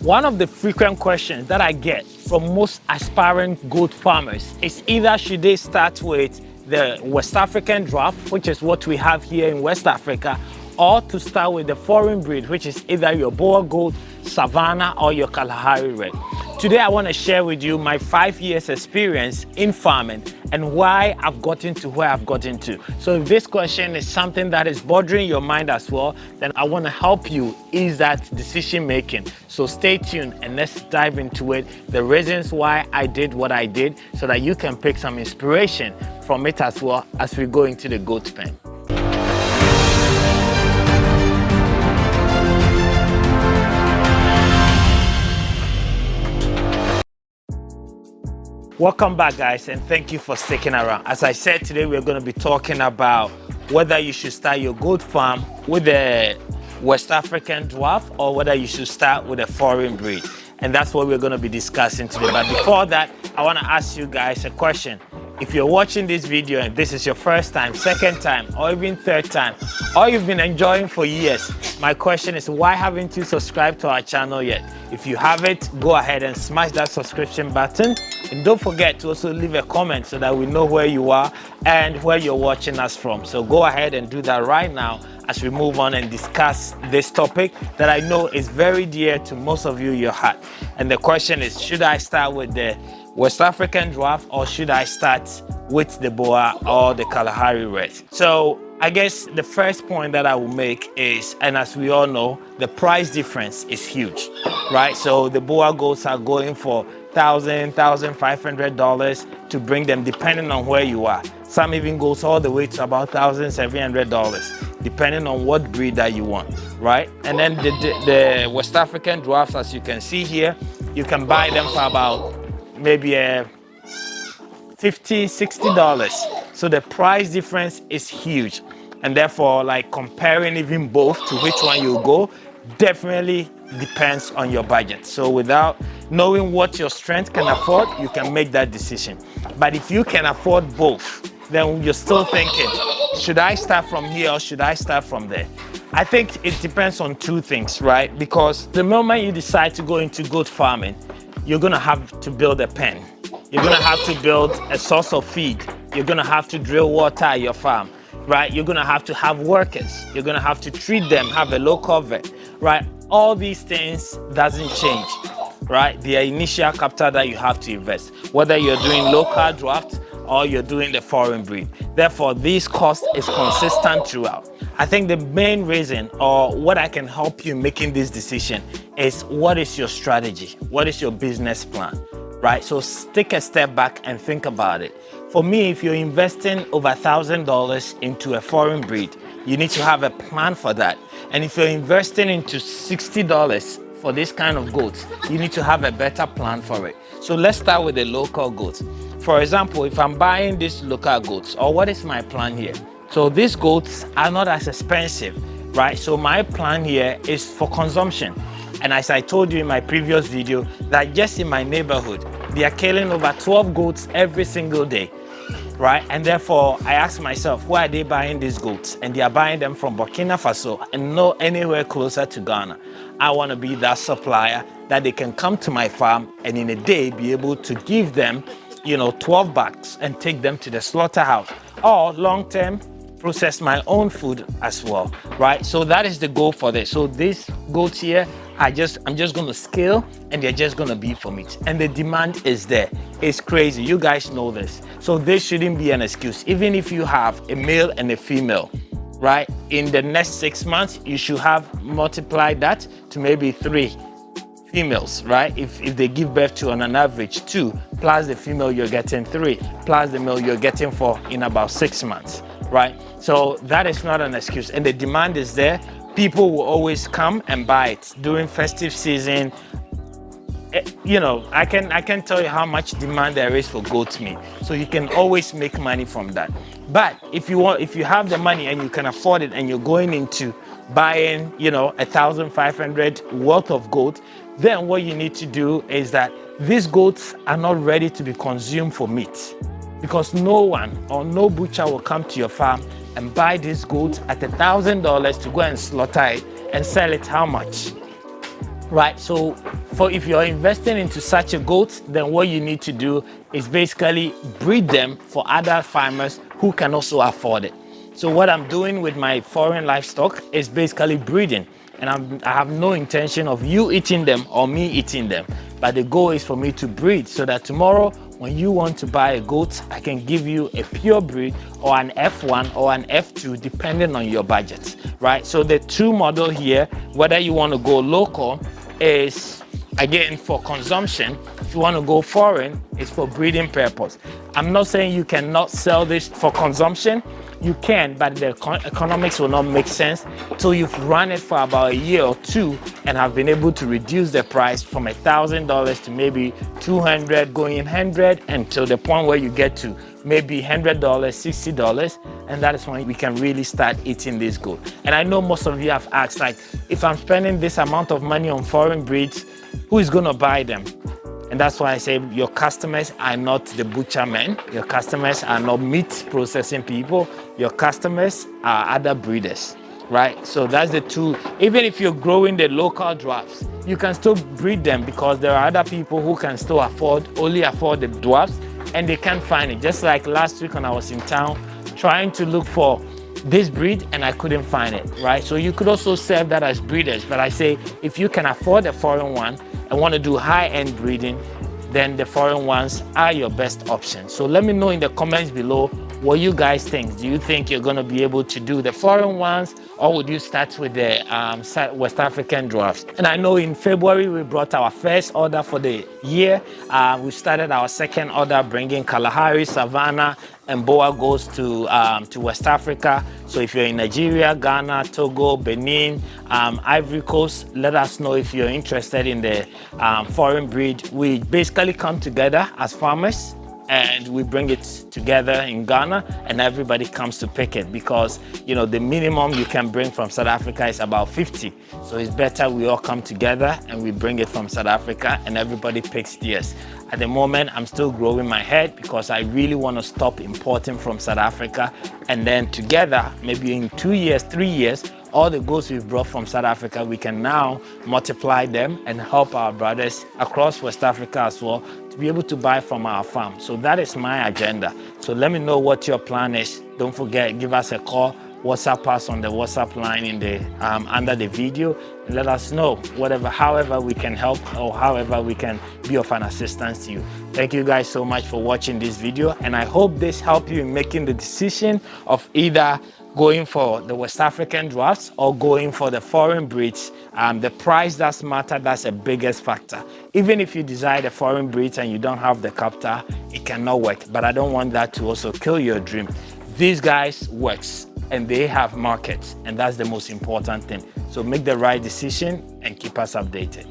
One of the frequent questions that I get from most aspiring goat farmers is either should they start with the West African dwarf, which is what we have here in West Africa, or to start with the foreign breed, which is either your Boer goat, Savannah, or your Kalahari red. Today I want to share with you my 5 years experience in farming and why I've gotten to where I've gotten to. So if this question is something that is bothering your mind as well, then I want to help you ease that decision making. So stay tuned and let's dive into it, the reasons why I did what I did, so that you can pick some inspiration from it as well as we go into the goat pen. Welcome back, guys, and thank you for sticking around. As I said, today we're going to be talking about whether you should start your goat farm with a West African dwarf or whether you should start with a foreign breed. And that's what we're going to be discussing today. But before that, I want to ask you guys a question. If you're watching this video and this is your first time, second time, or even third time, or you've been enjoying for years, my question is, why haven't you subscribed to our channel yet? If you haven't, go ahead and smash that subscription button. And don't forget to also leave a comment so that we know where you are and where you're watching us from. So go ahead and do that right now as we move on and discuss this topic that I know is very dear to most of you, your heart. And the question is, should I start with the West African dwarf or should I start with the Boer or the Kalahari red? So I guess the first point that I will make is, and as we all know, the price difference is huge, right? So the Boer goats are going for $1,000, $1,500 to bring them, depending on where you are. Some even goes all the way to about $1,700, depending on what breed that you want, right? And then the West African dwarfs, as you can see here, you can buy them for about maybe $50, $60. So the price difference is huge. And therefore, like comparing even both to which one you go, definitely depends on your budget. So without knowing what your strength can afford, you can make that decision. But if you can afford both, then you're still thinking, should I start from here or should I start from there? I think it depends on two things, right? Because the moment you decide to go into goat farming, you're gonna have to build a pen. You're gonna have to build a source of feed. You're gonna have to drill water at your farm, right? You're gonna have to have workers. You're gonna have to treat them, have a local vet, right? All these things doesn't change, right? The initial capital that you have to invest, whether you're doing local draft or you're doing the foreign breed. Therefore, this cost is consistent throughout. I think the main reason, or what I can help you making this decision, is what is your strategy? What is your business plan, right? So take a step back and think about it. For me, if you're investing over $1,000 into a foreign breed, you need to have a plan for that. And if you're investing into $60 for this kind of goats, you need to have a better plan for it. So let's start with the local goats. For example, if I'm buying these local goats, or what is my plan here? So these goats are not as expensive, right? So my plan here is for consumption. And as I told you in my previous video, that just in my neighborhood, they are killing over 12 goats every single day, right? And therefore, I asked myself, why are they buying these goats? And they are buying them from Burkina Faso and not anywhere closer to Ghana. I want to be that supplier that they can come to my farm and in a day be able to give them, 12 bags and take them to the slaughterhouse, or long-term process my own food as well, right? So that is the goal for this. So these goats here, I'm just going to scale and they're just going to be for meat. And the demand is there. It's crazy. You guys know this. So this shouldn't be an excuse. Even if you have a male and a female, right? In the next 6 months, you should have multiplied that to maybe 3 females, right? If they give birth to on an average 2, plus the female, you're getting 3, plus the male, you're getting 4 in about 6 months, right? So that is not an excuse. And the demand is there. People will always come and buy it during festive season. I can tell you how much demand there is for goat meat. So you can always make money from that. But if you have the money and you can afford it and you're going into buying, $1,500 worth of goat, then what you need to do is that these goats are not ready to be consumed for meat, because no one or no butcher will come to your farm and buy this goat at $1,000 to go and slaughter it and sell it how much, right? So for if you're investing into such a goat, then what you need to do is basically breed them for other farmers who can also afford it. So what I'm doing with my foreign livestock is basically breeding, and I have no intention of you eating them or me eating them, but the goal is for me to breed so that tomorrow when you want to buy a goat, I can give you a pure breed or an F1 or an F2 depending on your budget, right? So the two model here, whether you want to go local, is again for consumption. If you want to go foreign, it's for breeding purpose. I'm not saying you cannot sell this for consumption. You can, but the economics will not make sense till you've run it for about a year or two and have been able to reduce the price from $1,000 to maybe $200, going $100, until the point where you get to maybe $100, $60, and that is when we can really start eating this goat. And I know most of you have asked, like, if I'm spending this amount of money on foreign breeds, who is going to buy them? And that's why I say your customers are not the butcher men. Your customers are not meat processing people. Your customers are other breeders, right? So that's the two. Even if you're growing the local dwarfs, you can still breed them because there are other people who can still only afford the dwarfs, and they can't find it. Just like last week when I was in town trying to look for this breed and I couldn't find it, right? So you could also serve that as breeders. But I say if you can afford a foreign one and want to do high-end breeding, then the foreign ones are your best option. So let me know in the comments below what you guys think. Do you think you're going to be able to do the foreign ones, or would you start with the West African dwarfs? And I know in February we brought our first order for the year. We started our second order bringing Kalahari, Savannah, and Boer goes to West Africa. So if you're in Nigeria, Ghana, Togo, Benin, Ivory Coast, let us know if you're interested in the foreign breed. We basically come together as farmers and we bring it together in Ghana, and everybody comes to pick it because, you know, the minimum you can bring from South Africa is about 50. So it's better we all come together and we bring it from South Africa and everybody picks theirs. At the moment, I'm still growing my head because I really want to stop importing from South Africa, and then together, maybe in 2 years, 3 years, all the goats we've brought from South Africa, we can now multiply them and help our brothers across West Africa as well to be able to buy from our farm. So that is my agenda. So let me know what your plan is. Don't forget, give us a call, WhatsApp us on the WhatsApp line in the under the video, and let us know however we can help or however we can be of an assistance to you. Thank you guys so much for watching this video, and I hope this helped you in making the decision of either going for the West African dwarfs or going for the foreign breeds. The price does matter. That's the biggest factor. Even if you desire the foreign breeds and you don't have the capital, it cannot work. But I don't want that to also kill your dream. These guys works and they have markets, and that's the most important thing. So make the right decision and keep us updated.